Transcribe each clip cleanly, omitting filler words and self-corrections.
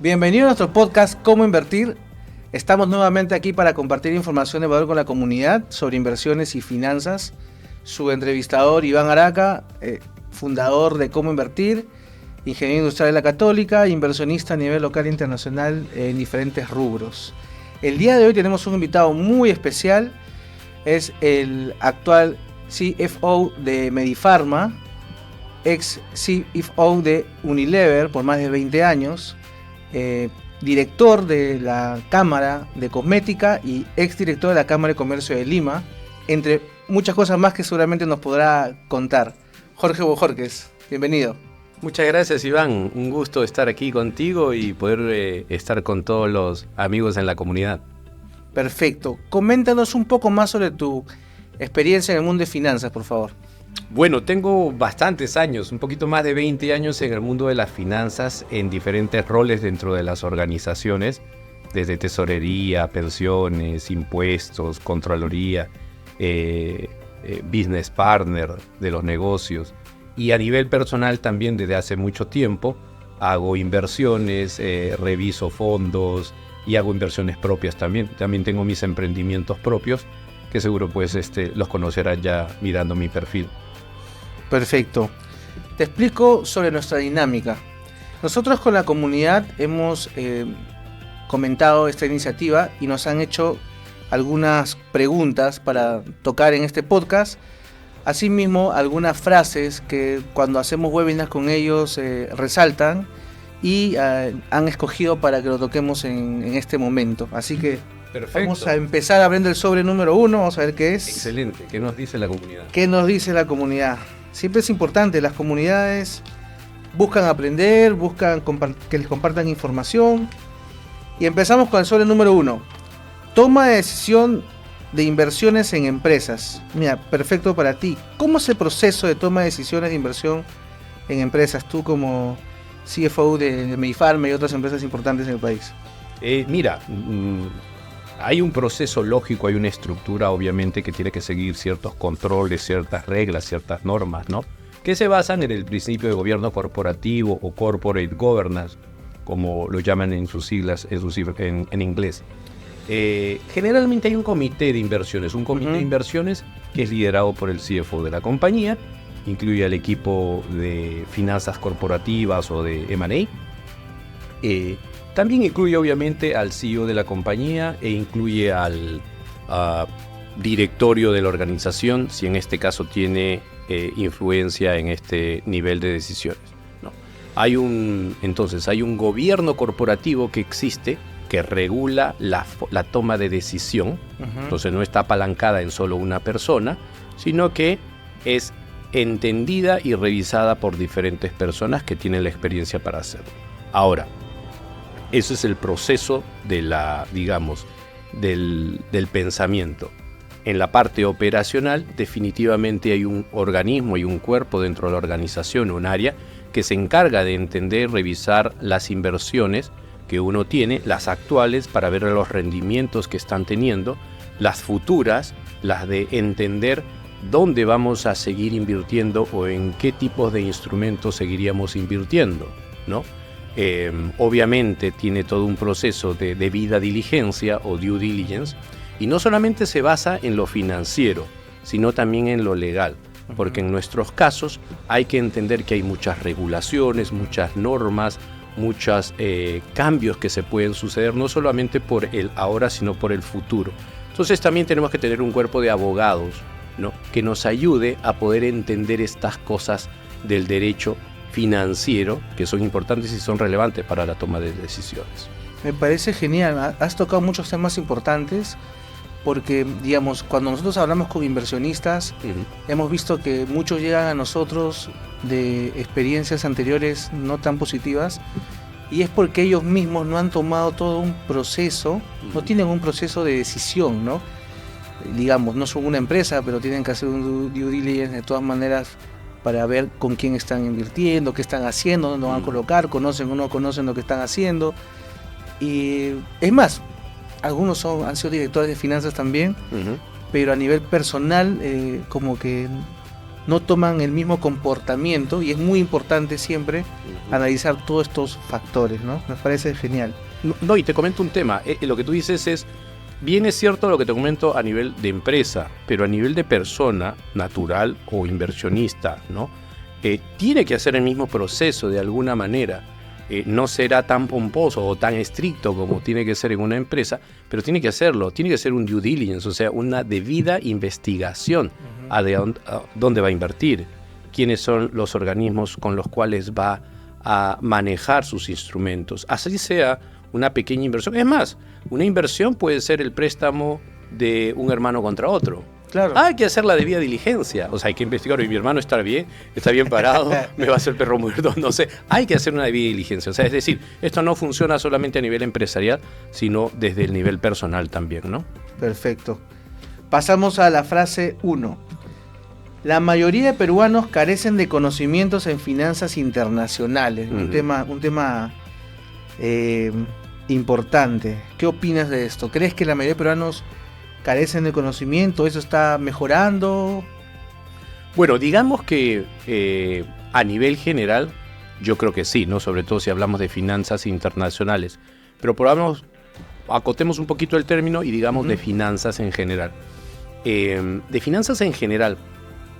Bienvenido a nuestro podcast Cómo Invertir. Estamos nuevamente aquí para compartir información de valor con la comunidad sobre inversiones y finanzas. Su entrevistador Iván Araca, fundador de Cómo Invertir, ingeniero industrial de la Católica, inversionista a nivel local e internacional en diferentes rubros. El día de hoy tenemos un invitado muy especial, es el actual CFO de Medifarma, ex CFO de Unilever por más de 20 años, director de la Cámara de Cosmética y exdirector de la Cámara de Comercio de Lima, entre muchas cosas más que seguramente nos podrá contar. Jorge Bojorquez, bienvenido. Muchas gracias, Iván. Un gusto estar aquí contigo y poder estar con todos los amigos en la comunidad. Perfecto. Coméntanos un poco más sobre tu experiencia en el mundo de finanzas, por favor. Bueno, tengo bastantes años, un poquito más de 20 años en el mundo de las finanzas en diferentes roles dentro de las organizaciones, desde tesorería, pensiones, impuestos, contraloría, business partner de los negocios. Y a nivel personal también desde hace mucho tiempo hago inversiones, reviso fondos y hago inversiones propias también. También tengo mis emprendimientos propios que seguro pues los conocerás ya mirando mi perfil. Perfecto. Te explico sobre nuestra dinámica. Nosotros con la comunidad hemos comentado esta iniciativa y nos han hecho algunas preguntas para tocar en este podcast. Asimismo, algunas frases que cuando hacemos webinars con ellos resaltan y han escogido para que lo toquemos en este momento. Así que perfecto. Vamos a empezar abriendo el sobre número 1, vamos a ver qué es. Excelente, ¿qué nos dice la comunidad? ¿Qué nos dice la comunidad? Siempre es importante, las comunidades buscan aprender, buscan que les compartan información. Y empezamos con el sobre número 1. Toma de decisión de inversiones en empresas. Mira, perfecto para ti. ¿Cómo es el proceso de toma de decisiones de inversión en empresas? Tú como CFO de Medifarma y otras empresas importantes en el país. Hay un proceso lógico, hay una estructura obviamente que tiene que seguir ciertos controles, ciertas reglas, ciertas normas, ¿no? Que se basan en el principio de gobierno corporativo o corporate governance, como lo llaman en sus siglas en inglés. Generalmente hay un comité de inversiones, de inversiones que es liderado por el CFO de la compañía, incluye al equipo de finanzas corporativas o de M&A. También incluye obviamente al CEO de la compañía e incluye al directorio de la organización, si en este caso tiene influencia en este nivel de decisiones, ¿no? Hay un gobierno corporativo que existe, que regula la toma de decisión. Entonces no está apalancada en solo una persona, sino que es entendida y revisada por diferentes personas que tienen la experiencia para hacerlo. Ahora, ese es el proceso de del pensamiento. En la parte operacional, definitivamente hay un organismo y un cuerpo dentro de la organización, un área, que se encarga de entender, revisar las inversiones que uno tiene, las actuales, para ver los rendimientos que están teniendo, las futuras, las de entender dónde vamos a seguir invirtiendo o en qué tipos de instrumentos seguiríamos invirtiendo, ¿no? Obviamente tiene todo un proceso de debida diligencia o due diligence, y no solamente se basa en lo financiero, sino también en lo legal, porque en nuestros casos hay que entender que hay muchas regulaciones, muchas normas, muchos cambios que se pueden suceder, no solamente por el ahora, sino por el futuro. Entonces también tenemos que tener un cuerpo de abogados, ¿no?, que nos ayude a poder entender estas cosas del derecho financiero, que son importantes y son relevantes para la toma de decisiones. Me parece genial, has tocado muchos temas importantes, porque digamos, cuando nosotros hablamos con inversionistas, hemos visto que muchos llegan a nosotros de experiencias anteriores no tan positivas, y es porque ellos mismos no han tomado todo un proceso, no tienen un proceso de decisión, ¿no? Digamos, no son una empresa, pero tienen que hacer un due diligence de todas maneras para ver con quién están invirtiendo, qué están haciendo, dónde van a colocar, conocen o no conocen lo que están haciendo. Y es más, algunos han sido directores de finanzas también, pero a nivel personal como que no toman el mismo comportamiento, y es muy importante siempre analizar todos estos factores, ¿no? Me parece genial. No, y te comento un tema. Lo que tú dices es, bien es cierto lo que te comento a nivel de empresa, pero a nivel de persona natural o inversionista, ¿no? Tiene que hacer el mismo proceso de alguna manera. No será tan pomposo o tan estricto como tiene que ser en una empresa, pero tiene que hacerlo. Tiene que ser un due diligence, o sea, una debida investigación a dónde va a invertir, quiénes son los organismos con los cuales va a manejar sus instrumentos. Así sea una pequeña inversión. Es más, una inversión puede ser el préstamo de un hermano contra otro. Claro. Hay que hacer la debida diligencia. O sea, hay que investigar. ¿Y mi hermano está bien parado? ¿Me va a hacer perro muerto? No sé. Hay que hacer una debida diligencia. O sea, es decir, esto no funciona solamente a nivel empresarial, sino desde el nivel personal también, ¿no? Perfecto. Pasamos a la frase 1. La mayoría de peruanos carecen de conocimientos en finanzas internacionales. Un tema importante. ¿Qué opinas de esto? ¿Crees que la mayoría de peruanos carecen de conocimiento? ¿Eso está mejorando? Bueno, digamos que a nivel general, yo creo que sí, ¿no? Sobre todo si hablamos de finanzas internacionales. Pero acotemos un poquito el término y digamos de finanzas en general. De finanzas en general,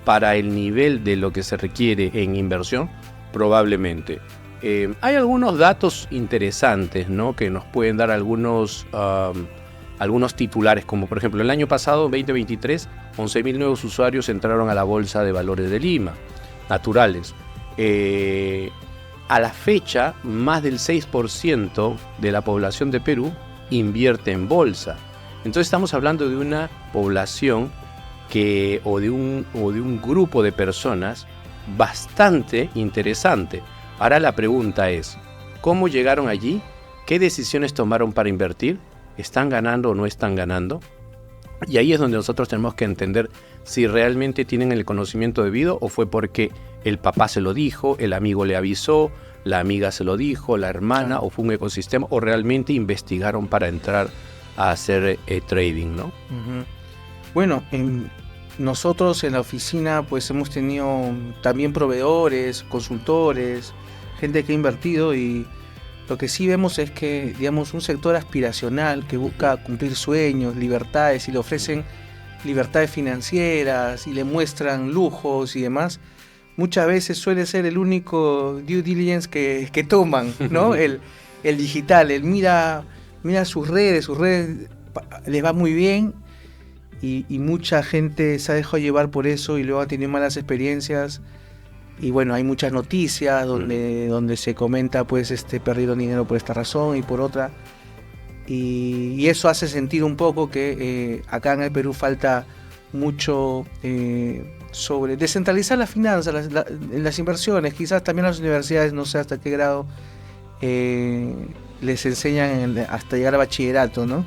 para el nivel de lo que se requiere en inversión, probablemente. Hay algunos datos interesantes, ¿no? Que nos pueden dar algunos titulares, como por ejemplo el año pasado, 2023, 11.000 nuevos usuarios entraron a la Bolsa de Valores de Lima, naturales. A la fecha, más del 6% de la población de Perú invierte en bolsa. Entonces estamos hablando de una población o de un grupo de personas bastante interesante. Ahora la pregunta es, ¿cómo llegaron allí? ¿Qué decisiones tomaron para invertir? ¿Están ganando o no están ganando? Y ahí es donde nosotros tenemos que entender si realmente tienen el conocimiento debido o fue porque el papá se lo dijo, el amigo le avisó, la amiga se lo dijo, la hermana, o fue un ecosistema, o realmente investigaron para entrar a hacer trading, ¿no? Bueno, nosotros en la oficina pues hemos tenido también proveedores, consultores, gente que ha invertido, y lo que sí vemos es que, digamos, un sector aspiracional que busca cumplir sueños, libertades, y le ofrecen libertades financieras y le muestran lujos y demás, muchas veces suele ser el único due diligence que toman, ¿no? el digital, mira sus redes les va muy bien, y mucha gente se ha dejado llevar por eso y luego ha tenido malas experiencias. Y bueno, hay muchas noticias donde se comenta pues perdido dinero por esta razón y por otra. Y eso hace sentir un poco que acá en el Perú falta mucho sobre descentralizar las finanzas, las inversiones. Quizás también las universidades, no sé hasta qué grado les enseñan hasta llegar a bachillerato, ¿no?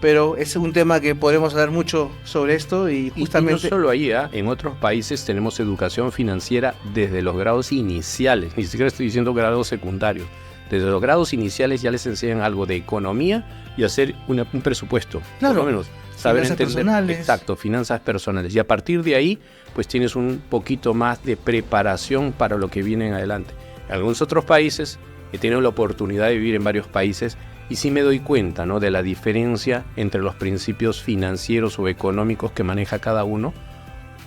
Pero ese es un tema que podremos hablar mucho sobre esto, y justamente... Y no solo ahí, en otros países tenemos educación financiera desde los grados iniciales, ni siquiera estoy diciendo grados secundarios. Desde los grados iniciales ya les enseñan algo de economía y hacer un presupuesto. Claro, por lo menos saber finanzas entender. Personales. Exacto, finanzas personales. Y a partir de ahí, pues tienes un poquito más de preparación para lo que viene en adelante. En algunos otros países, he tenido la oportunidad de vivir en varios países, y sí me doy cuenta, ¿no?, de la diferencia entre los principios financieros o económicos que maneja cada uno,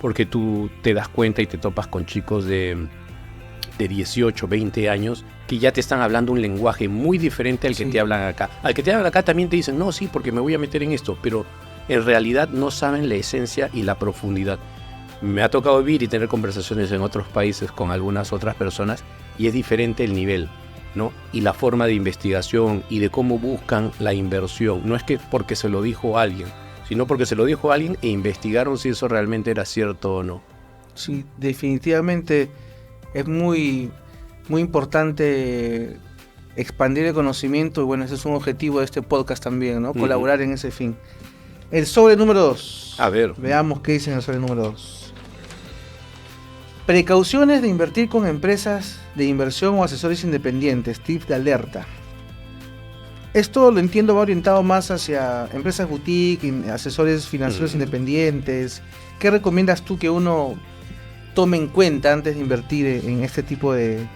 porque tú te das cuenta y te topas con chicos de 18, 20 años que ya te están hablando un lenguaje muy diferente al que te hablan acá. Al que te hablan acá también te dicen, no, sí, porque me voy a meter en esto, pero en realidad no saben la esencia y la profundidad. Me ha tocado vivir y tener conversaciones en otros países con algunas otras personas, y es diferente el nivel, ¿no? Y la forma de investigación y de cómo buscan la inversión. No es que porque se lo dijo alguien, sino porque se lo dijo alguien e investigaron si eso realmente era cierto o no. Sí, definitivamente es muy, muy importante expandir el conocimiento, y bueno, ese es un objetivo de este podcast también, ¿no? Colaborar en ese fin. El sobre número 2. A ver. Veamos qué dice en el sobre número 2. Precauciones de invertir con empresas de inversión o asesores independientes, tips de alerta. Esto lo entiendo, va orientado más hacia empresas boutique, asesores financieros independientes. ¿Qué recomiendas tú que uno tome en cuenta antes de invertir en este tipo de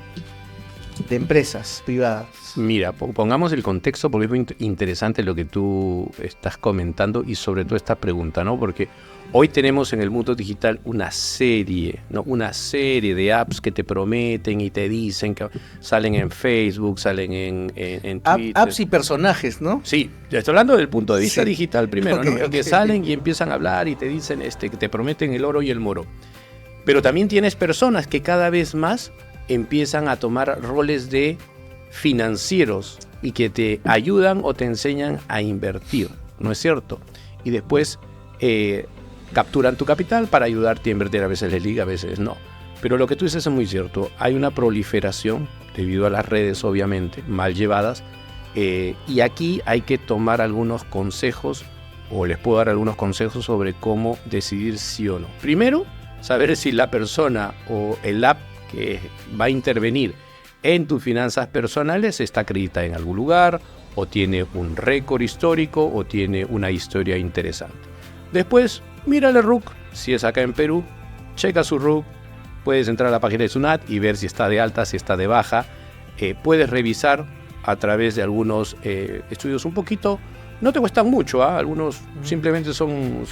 empresas privadas? Mira, pongamos el contexto porque es muy interesante lo que tú estás comentando y sobre todo esta pregunta, ¿no? Porque hoy tenemos en el mundo digital una serie de apps que te prometen y te dicen que salen en Facebook, salen en Twitter. Apps y personajes, ¿no? Sí, estoy hablando del punto de vista Sí. digital primero, Okay, ¿no? okay. Que salen y empiezan a hablar y te dicen que te prometen el oro y el moro. Pero también tienes personas que cada vez más empiezan a tomar roles de financieros y que te ayudan o te enseñan a invertir, ¿no es cierto? Y después capturan tu capital para ayudarte a invertir. A veces les liga, a veces no. Pero lo que tú dices es muy cierto. Hay una proliferación debido a las redes, obviamente, mal llevadas. Y aquí hay que tomar algunos consejos, o les puedo dar algunos consejos sobre cómo decidir sí o no. Primero, saber si la persona o el app que va a intervenir en tus finanzas personales está acreditada en algún lugar, o tiene un récord histórico, o tiene una historia interesante. Después, mírale el RUC. Si es acá en Perú, checa su RUC. Puedes entrar a la página de SUNAT y ver si está de alta, si está de baja. Puedes revisar a través de algunos estudios un poquito. No te cuestan mucho, algunos simplemente son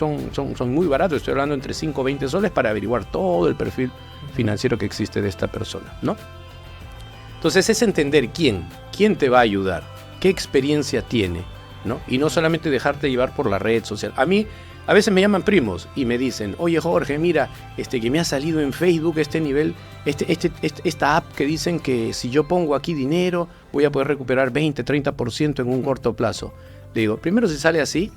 muy baratos. Estoy hablando entre 5 o 20 soles para averiguar todo el perfil financiero que existe de esta persona, ¿no? Entonces es entender quién te va a ayudar, qué experiencia tiene, ¿no? Y no solamente dejarte llevar por la red social. A mí, a veces me llaman primos y me dicen, oye Jorge, mira, que me ha salido en Facebook este nivel, esta app que dicen que si yo pongo aquí dinero voy a poder recuperar 20, 30% en un corto plazo. Le digo, primero si sale así,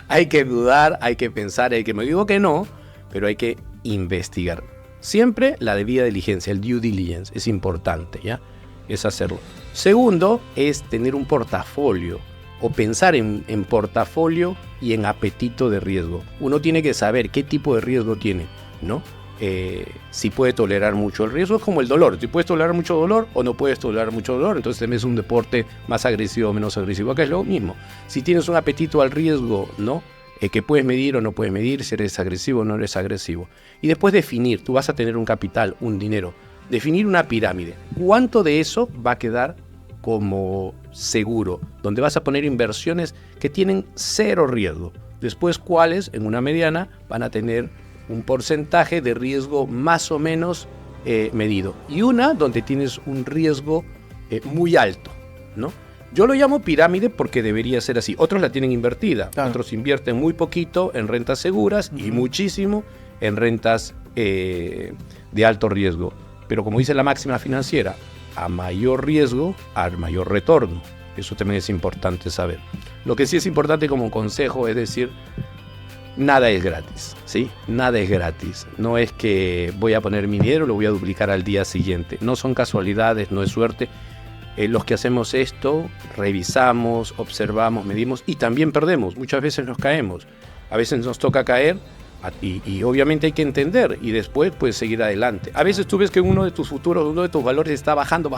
hay que dudar, hay que pensar, me digo que no, pero hay que investigar. Siempre la debida diligencia, el due diligence, es importante, ¿ya? Es hacerlo. Segundo, es tener un portafolio, o pensar en portafolio y en apetito de riesgo. Uno tiene que saber qué tipo de riesgo tiene, ¿no? Si puede tolerar mucho el riesgo, es como el dolor. Si puedes tolerar mucho dolor o no puedes tolerar mucho dolor, entonces es un deporte más agresivo o menos agresivo. Acá es lo mismo. Si tienes un apetito al riesgo, ¿no? Que puedes medir o no puedes medir, si eres agresivo o no eres agresivo. Y después definir, tú vas a tener un capital, un dinero, definir una pirámide. ¿Cuánto de eso va a quedar como seguro? Donde vas a poner inversiones que tienen cero riesgo. Después, ¿cuáles? En una mediana van a tener un porcentaje de riesgo más o menos medido. Y una donde tienes un riesgo muy alto, ¿no? Yo lo llamo pirámide porque debería ser así. Otros la tienen invertida. Claro. Otros invierten muy poquito en rentas seguras y muchísimo en rentas de alto riesgo. Pero como dice la máxima financiera, a mayor riesgo, al mayor retorno. Eso también es importante saber. Lo que sí es importante como consejo es decir, nada es gratis, ¿sí? Nada es gratis. No es que voy a poner mi dinero y lo voy a duplicar al día siguiente. No son casualidades, no es suerte. Los que hacemos esto, revisamos, observamos, medimos y también perdemos. Muchas veces nos caemos. A veces nos toca caer y obviamente hay que entender y después puedes seguir adelante. A veces tú ves que uno de tus futuros, uno de tus valores está bajando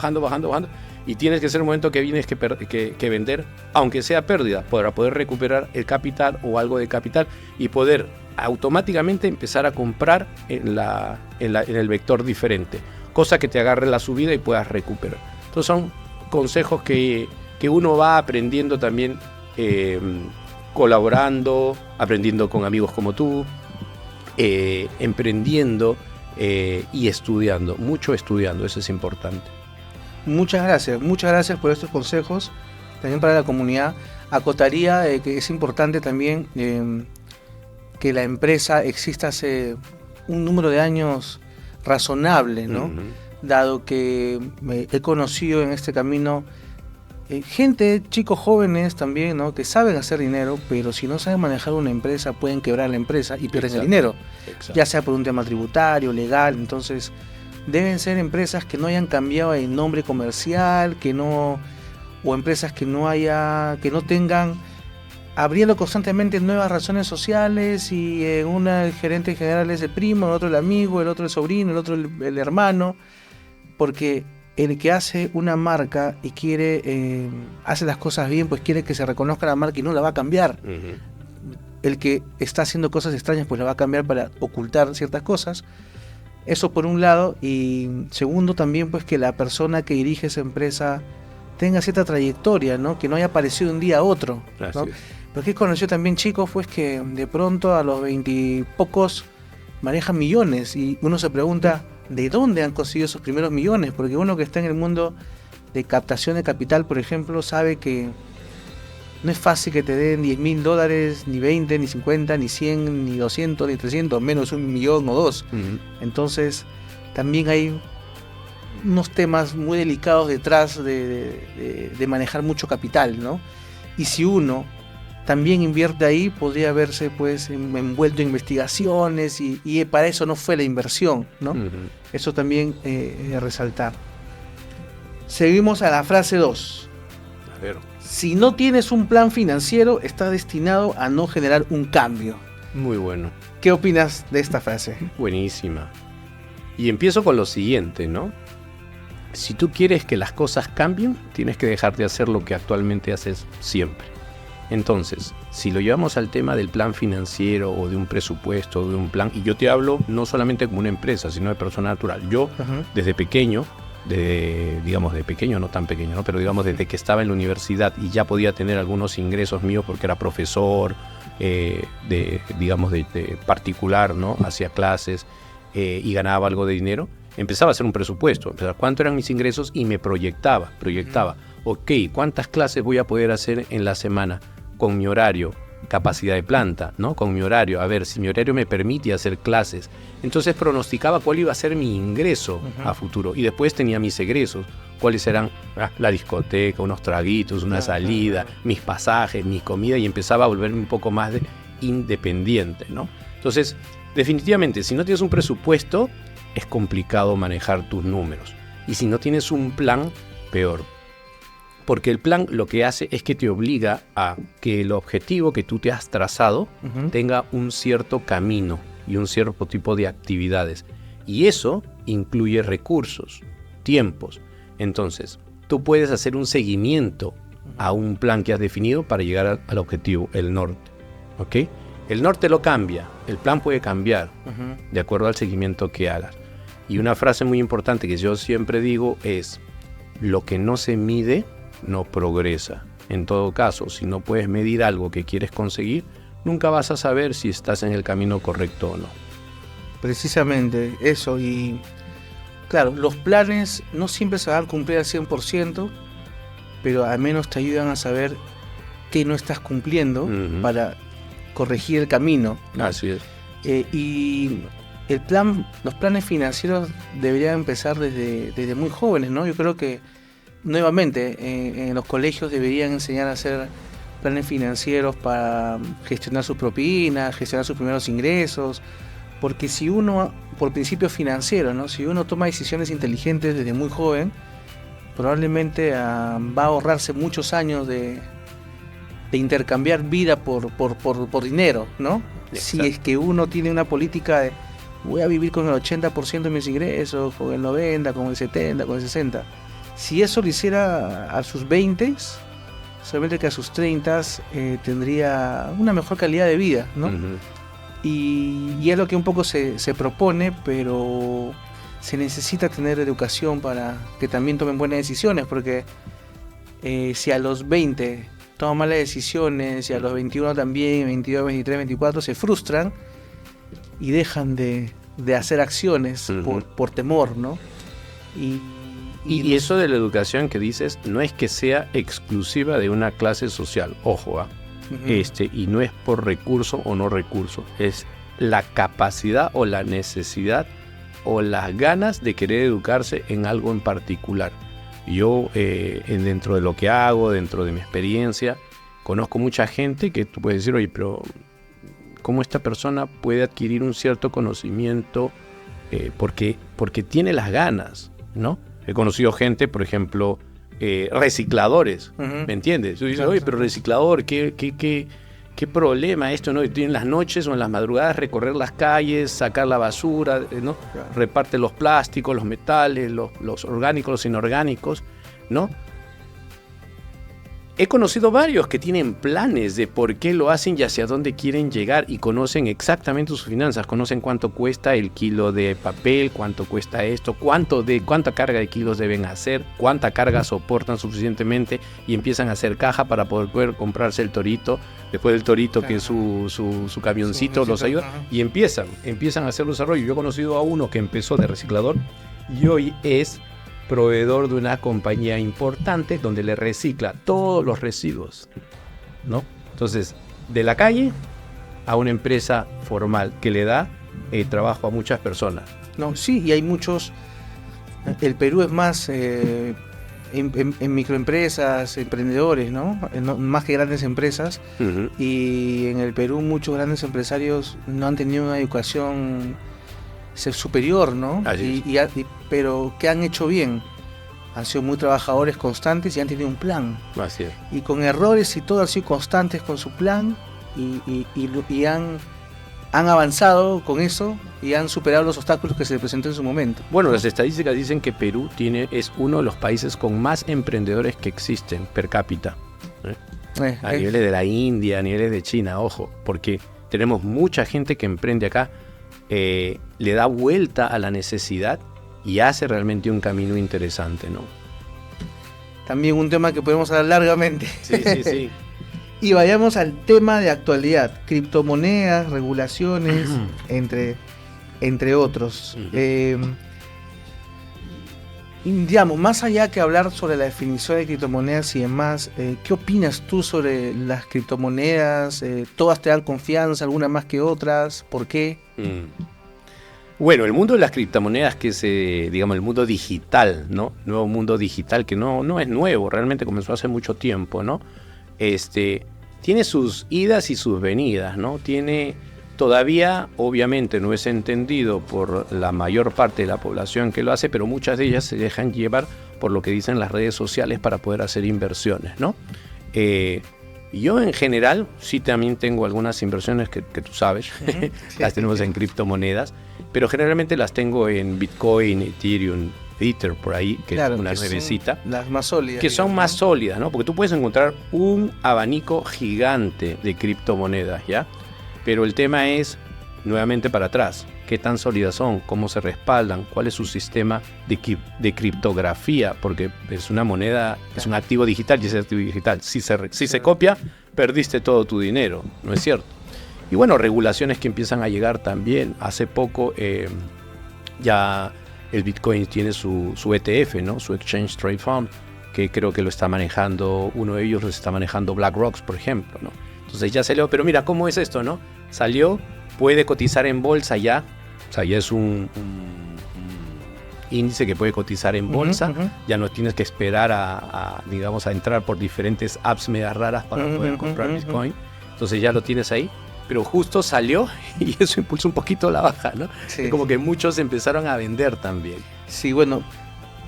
y tienes que ser un momento que tienes que vender, aunque sea pérdida, para poder recuperar el capital o algo de capital y poder automáticamente empezar a comprar en el vector diferente, cosa que te agarre la subida y puedas recuperar. Entonces son consejos que uno va aprendiendo también colaborando, aprendiendo con amigos como tú, emprendiendo y estudiando, mucho estudiando, eso es importante. Muchas gracias por estos consejos, también para la comunidad. Acotaría que es importante también que la empresa exista hace un número de años razonable, ¿no? Dado que he conocido en este camino gente, chicos jóvenes también, ¿no? Que saben hacer dinero, pero si no saben manejar una empresa pueden quebrar la empresa y pierden el dinero. Exacto. Ya sea por un tema tributario, legal. Entonces deben ser empresas que no hayan cambiado el nombre comercial, o empresas que no tengan abriendo constantemente nuevas razones sociales y una el gerente general es el primo, el otro el amigo, el otro el sobrino, el otro el hermano, porque el que hace una marca y quiere hace las cosas bien, pues quiere que se reconozca la marca y no la va a cambiar. El que está haciendo cosas extrañas, pues la va a cambiar para ocultar ciertas cosas. Eso por un lado, y segundo también pues que la persona que dirige esa empresa tenga cierta trayectoria, ¿no? Que no haya aparecido de un día a otro, ¿no? Porque he conocido también chicos pues que de pronto a los 20 y pocos manejan millones y uno se pregunta ¿de dónde han conseguido esos primeros millones? Porque uno que está en el mundo de captación de capital, por ejemplo, sabe que no es fácil que te den $10.000, ni 20, ni 50, ni 100, ni 200, ni 300, menos 1.000.000 o 2. Entonces, también hay unos temas muy delicados detrás de manejar mucho capital, ¿no? Y si uno también invierte ahí, podría verse pues envuelto en investigaciones y para eso no fue la inversión, ¿no? Eso también resaltar. Seguimos a la frase 2. A ver. Si no tienes un plan financiero, estás destinado a no generar un cambio. Muy bueno. ¿Qué opinas de esta frase? Buenísima. Y empiezo con lo siguiente, ¿no? Si tú quieres que las cosas cambien, tienes que dejar de hacer lo que actualmente haces siempre. Entonces, si lo llevamos al tema del plan financiero o de un presupuesto o de un plan, y yo te hablo no solamente como una empresa, sino de persona natural. Yo, desde pequeño, de pequeño, no tan pequeño, ¿no? Pero digamos desde que estaba en la universidad y ya podía tener algunos ingresos míos porque era profesor, de particular, ¿no? Hacía clases y ganaba algo de dinero, empezaba a hacer un presupuesto, empezaba cuánto eran mis ingresos y me proyectaba, ok, ¿cuántas clases voy a poder hacer en la semana con mi horario? Capacidad de planta, ¿no? Con mi horario, a ver si mi horario me permite hacer clases. Entonces pronosticaba cuál iba a ser mi ingreso a futuro y después tenía mis egresos, cuáles eran la discoteca, unos traguitos, una salida, mis pasajes, mi comida, y empezaba a volverme un poco más independiente, ¿no? Entonces, definitivamente, si no tienes un presupuesto, es complicado manejar tus números. Y si no tienes un plan, peor. Porque el plan lo que hace es que te obliga a que el objetivo que tú te has trazado tenga un cierto camino y un cierto tipo de actividades. Y eso incluye recursos, tiempos. Entonces, tú puedes hacer un seguimiento a un plan que has definido para llegar al objetivo, el norte. ¿Ok? El norte lo cambia, el plan puede cambiar de acuerdo al seguimiento que hagas. Y una frase muy importante que yo siempre digo es: lo que no se mide no progresa. En todo caso, si no puedes medir algo que quieres conseguir, nunca vas a saber si estás en el camino correcto o no. Precisamente eso. Y claro, los planes no siempre se van a cumplir al 100%, pero al menos te ayudan a saber qué no estás cumpliendo para corregir el camino, ¿no? Así es. Y los planes financieros deberían empezar desde muy jóvenes, ¿no? Yo creo que nuevamente, en los colegios deberían enseñar a hacer planes financieros para gestionar sus propinas, gestionar sus primeros ingresos, porque si uno, por principios financieros, ¿no? Si uno toma decisiones inteligentes desde muy joven, probablemente va a ahorrarse muchos años de intercambiar vida por dinero, ¿no? Exacto. Si es que uno tiene una política de voy a vivir con el 80% de mis ingresos, con el 90%, con el 70%, con el 60%. Si eso lo hiciera a sus 20, solamente que a sus 30 tendría una mejor calidad de vida, ¿no? Y es lo que un poco se propone, pero se necesita tener educación para que también tomen buenas decisiones, porque si a los 20 toman malas decisiones, y a los 21 también, 22, 23, 24, se frustran y dejan de hacer acciones por temor, ¿no? Y eso de la educación que dices no es que sea exclusiva de una clase social, ojo, y no es por recurso o no recurso, es la capacidad o la necesidad o las ganas de querer educarse en algo en particular. Yo, dentro de lo que hago, dentro de mi experiencia, conozco mucha gente que tú puedes decir, oye, pero ¿cómo esta persona puede adquirir un cierto conocimiento porque tiene las ganas, ¿no? He conocido gente, por ejemplo, recicladores, ¿me entiendes? Tú dices, oye, pero reciclador, ¿qué problema esto, ¿no? Y en las noches o en las madrugadas recorrer las calles, sacar la basura, ¿no? Claro. Reparte los plásticos, los metales, los orgánicos, los inorgánicos, ¿no? he conocido varios que tienen planes de por qué lo hacen y hacia dónde quieren llegar y conocen exactamente sus finanzas, conocen cuánto cuesta el kilo de papel, cuánto cuesta esto, cuánta carga de kilos deben hacer, cuánta carga soportan suficientemente y empiezan a hacer caja para poder comprarse el torito, después del torito que es su camioncito los ayuda y empiezan a hacer desarrollo. Yo he conocido a uno que empezó de reciclador y hoy es proveedor de una compañía importante donde le recicla todos los residuos, ¿no? Entonces, de la calle a una empresa formal que le da trabajo a muchas personas. No, sí, y hay muchos. El Perú es más en microempresas, emprendedores, ¿no? Más que grandes empresas. Uh-huh. Y en el Perú muchos grandes empresarios no han tenido una educación superior, ¿no? Pero que han hecho bien. Han sido muy trabajadores constantes y han tenido un plan. Así es. Y con errores y todo han sido constantes con su plan y han avanzado con eso y han superado los obstáculos que se les presentó en su momento. Bueno, las estadísticas dicen que Perú es uno de los países con más emprendedores que existen per cápita. A niveles de la India, a niveles de China, ojo, porque tenemos mucha gente que emprende acá, le da vuelta a la necesidad y hace realmente un camino interesante, ¿no? También un tema que podemos hablar largamente. Sí. Y vayamos al tema de actualidad, criptomonedas, regulaciones, entre otros. Digamos, más allá que hablar sobre la definición de criptomonedas y demás, ¿qué opinas tú sobre las criptomonedas? ¿Todas te dan confianza, algunas más que otras? ¿Por qué? Bueno, el mundo de las criptomonedas, que es, digamos, el mundo digital, ¿no? Nuevo mundo digital, que no es nuevo, realmente comenzó hace mucho tiempo, ¿no? Tiene sus idas y sus venidas, ¿no? Todavía, obviamente, no es entendido por la mayor parte de la población que lo hace, pero muchas de ellas se dejan llevar por lo que dicen las redes sociales para poder hacer inversiones, ¿no? Yo en general sí también tengo algunas inversiones que tú sabes, las tenemos en criptomonedas, pero generalmente las tengo en Bitcoin, Ethereum, Ether por ahí, que es una nuevecita. Las más sólidas. Que son más sólidas, ¿no? Porque tú puedes encontrar un abanico gigante de criptomonedas, ¿ya? Pero el tema es, nuevamente para atrás, ¿qué tan sólidas son? ¿Cómo se respaldan? ¿Cuál es su sistema de criptografía? Porque es una moneda, es un activo digital y ese activo digital, si se copia, perdiste todo tu dinero, ¿no es cierto? Y bueno, regulaciones que empiezan a llegar también. Hace poco ya el Bitcoin tiene su ETF, ¿no? Su Exchange Trade Fund, que creo que lo está manejando, uno de ellos lo está manejando BlackRock, por ejemplo, ¿no? Entonces ya salió, pero mira, ¿cómo es esto, no? Salió, puede cotizar en bolsa ya, o sea, ya es un índice que puede cotizar en bolsa, ya no tienes que esperar a entrar por diferentes apps mega raras para poder comprar Bitcoin, entonces ya lo tienes ahí, pero justo salió y eso impulsó un poquito la baja, ¿no? Sí, como que muchos empezaron a vender también. Sí, bueno,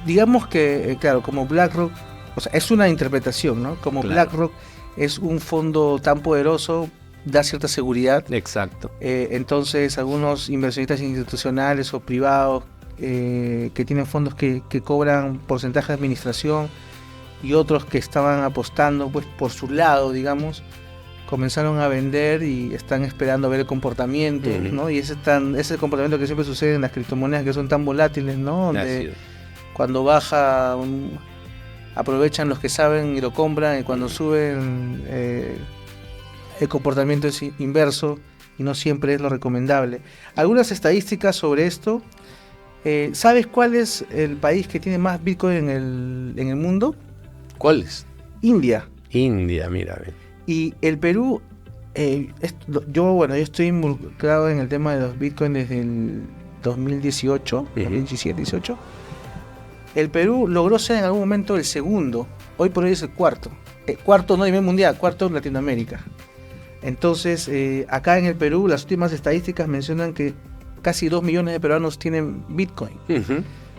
digamos que, claro, como BlackRock, o sea, es una interpretación, ¿no? Como BlackRock es un fondo tan poderoso, da cierta seguridad. Exacto. Entonces, algunos inversionistas institucionales o privados que tienen fondos que cobran porcentaje de administración y otros que estaban apostando pues por su lado, digamos, comenzaron a vender y están esperando ver el comportamiento, ¿no? Y ese es el comportamiento que siempre sucede en las criptomonedas, que son tan volátiles, ¿no? Donde cuando baja aprovechan los que saben y lo compran, y cuando suben el comportamiento es inverso y no siempre es lo recomendable. Algunas estadísticas sobre esto. ¿Sabes cuál es el país que tiene más Bitcoin en el mundo? ¿Cuál es? India. India, mira. Y el Perú, yo estoy involucrado en el tema de los Bitcoin desde el 2018, 2017, 18. El Perú logró ser en algún momento el segundo, hoy por hoy es el cuarto. Cuarto no a nivel mundial, cuarto en Latinoamérica. Entonces, acá en el Perú, las últimas estadísticas mencionan que casi 2 millones de peruanos tienen Bitcoin.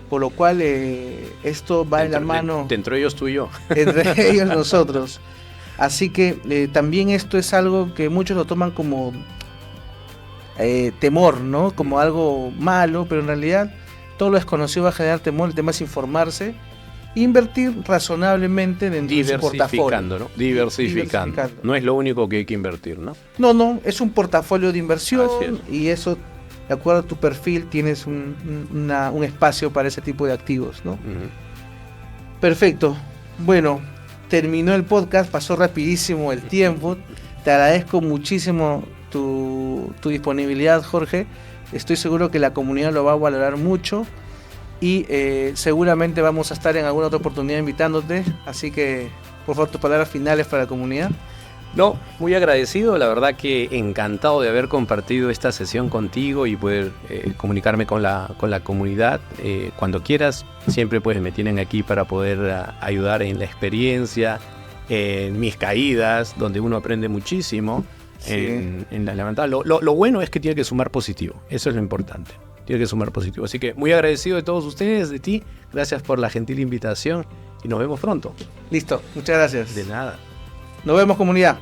Por lo cual, esto va en la mano. Entre ellos tú y yo. Entre ellos nosotros. Así que también esto es algo que muchos lo toman como temor, ¿no? Como algo malo, pero en realidad todo lo desconocido va a generar temor. El tema es informarse invertir razonablemente dentro de su portafolio. ¿No? Diversificando. No es lo único que hay que invertir, ¿no? No, es un portafolio de inversión y eso, de acuerdo a tu perfil, tienes un espacio para ese tipo de activos, ¿no? Perfecto. Bueno, terminó el podcast, pasó rapidísimo el tiempo. Te agradezco muchísimo tu disponibilidad, Jorge. Estoy seguro que la comunidad lo va a valorar mucho y seguramente vamos a estar en alguna otra oportunidad invitándote. Así que, por favor, tus palabras finales para la comunidad. No, muy agradecido, la verdad que encantado de haber compartido esta sesión contigo y poder comunicarme con la comunidad. Cuando quieras, siempre pues me tienen aquí para poder ayudar en la experiencia, en mis caídas, donde uno aprende muchísimo, en la levantada. Lo bueno es que tiene que sumar positivo, eso es lo importante, tiene que sumar positivo. Así que muy agradecido de todos ustedes, de ti, gracias por la gentil invitación y nos vemos pronto. Listo, muchas gracias. De nada. Nos vemos, comunidad.